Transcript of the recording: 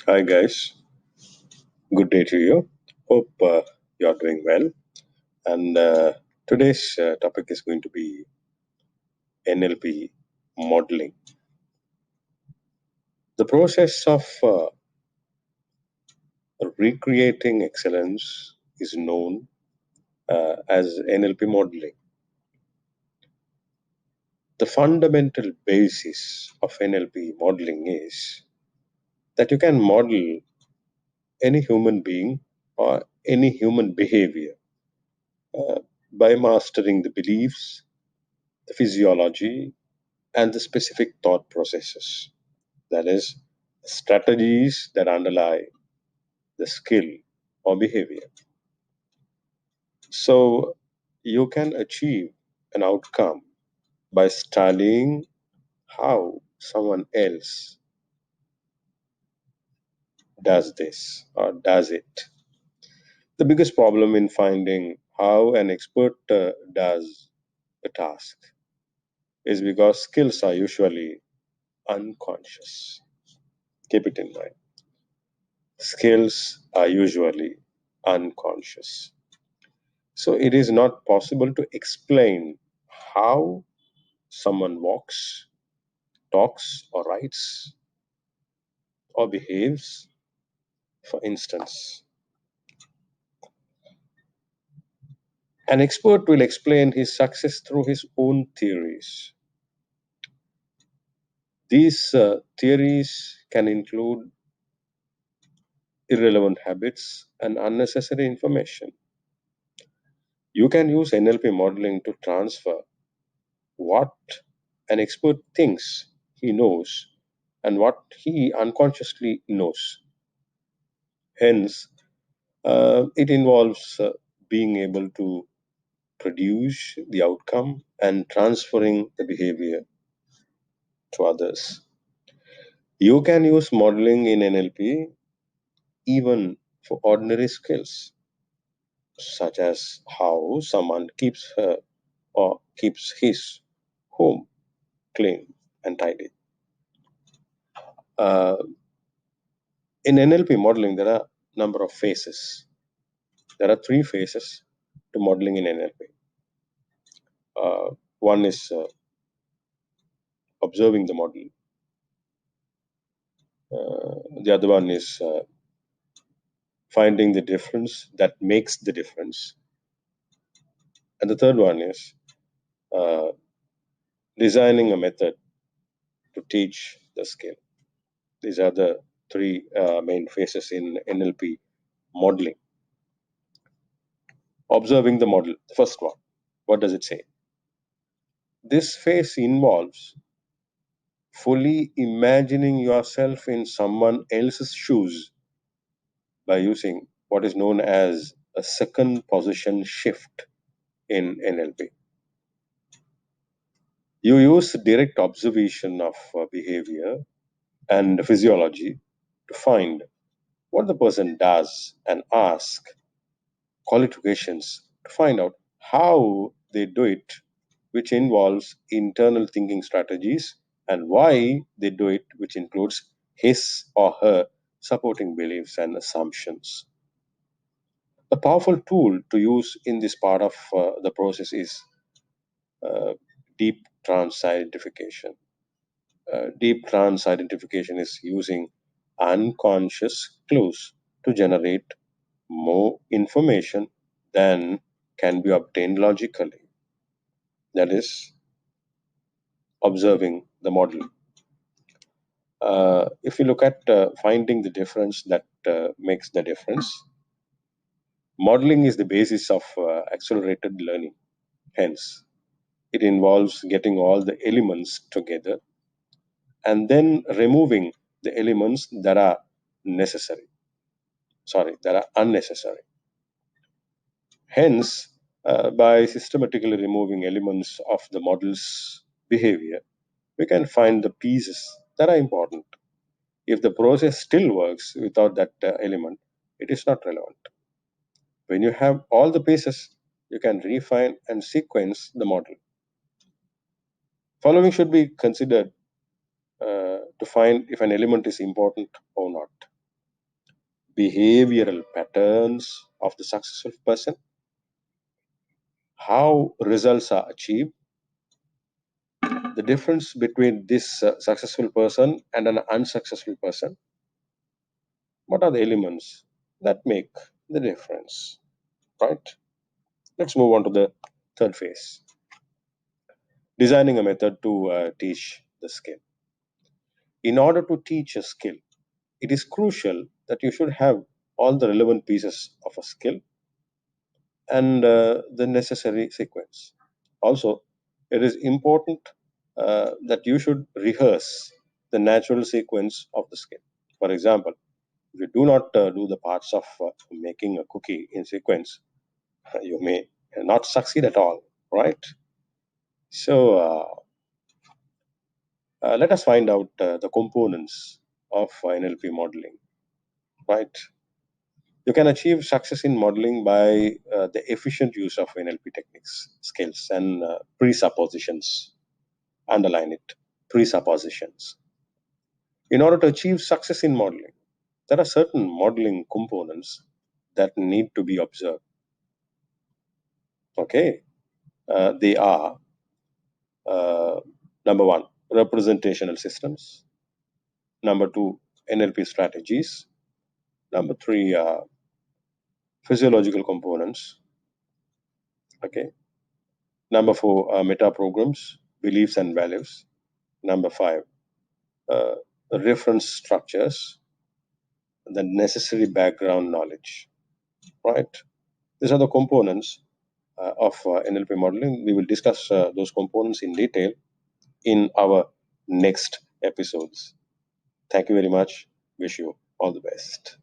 Hi guys, good day to you. Hope you're doing well. And today's topic is going to be NLP modeling. The process of recreating excellence is known as NLP modeling. The fundamental basis of NLP modeling is that you can model any human being or any human behavior uh, by mastering the beliefs, the physiology, and the specific thought processes. That is, strategies that underlie the skill or behavior. So, you can achieve an outcome by studying how someone else does this or does it. The biggest problem in finding how an expert does a task is because skills are usually unconscious. Keep it in mind. Skills are usually unconscious. So it is not possible to explain how someone walks, talks, or writes, or behaves. For instance, an expert will explain his success through his own theories. These theories can include irrelevant habits and unnecessary information. You can use NLP modeling to transfer what an expert thinks he knows and what he unconsciously knows. Hence, it involves being able to produce the outcome and transferring the behavior to others. You can use modeling in NLP even for ordinary skills, such as how someone keeps her or keeps his home clean and tidy. Uh, in NLP modeling, there are a number of phases. There are three phases to modeling in NLP. One is observing the model. The other one is finding the difference that makes the difference. And the third one is uh, designing a method to teach the skill. These are the three main phases in NLP modeling. Observing the model, the first one. What does it say? This phase involves fully imagining yourself in someone else's shoes by using what is known as a second position shift in NLP. You use direct observation of behavior and physiology to find what the person does and ask qualifications to find out how they do it, which involves internal thinking strategies, and why they do it, which includes his or her supporting beliefs and assumptions. A powerful tool to use in this part of the process is uh, deep trance identification. Deep trance identification is using unconscious clues to generate more information than can be obtained logically. That is, observing the model. If you look at finding the difference that makes the difference, modeling is the basis of accelerated learning. Hence, it involves getting all the elements together and then removing the elements that are necessary, that are unnecessary. Hence, by systematically removing elements of the model's behavior, we can find the pieces that are important. If the process still works without that element, it is not relevant. When you have all the pieces, you can refine and sequence the model. Following should be considered to find if an element is important or not. behavioral patterns of the successful person, how results are achieved, the difference between this successful person and an unsuccessful person. What are the elements that make the difference? Right? Let's move on to the third phase, designing a method to teach the skill. In order to teach a skill, it is crucial that you should have all the relevant pieces of a skill and the necessary sequence. Also, it is important that you should rehearse the natural sequence of the skill. For example, if you do not do the parts of making a cookie in sequence, you may not succeed at all, right? So, let us find out the components of NLP modeling, right? You can achieve success in modeling by the efficient use of NLP techniques, skills, and presuppositions. Underline it, presuppositions. In order to achieve success in modeling, there are certain modeling components that need to be observed. Okay, they are uh, number one, representational systems. Number two, NLP strategies. Number three, physiological components. Okay. Number four, meta programs, beliefs and values. Number five, uh, reference structures, the necessary background knowledge. Right. These are the components of NLP modeling. We will discuss those components in detail in our next episodes. Thank you very much. Wish you all the best.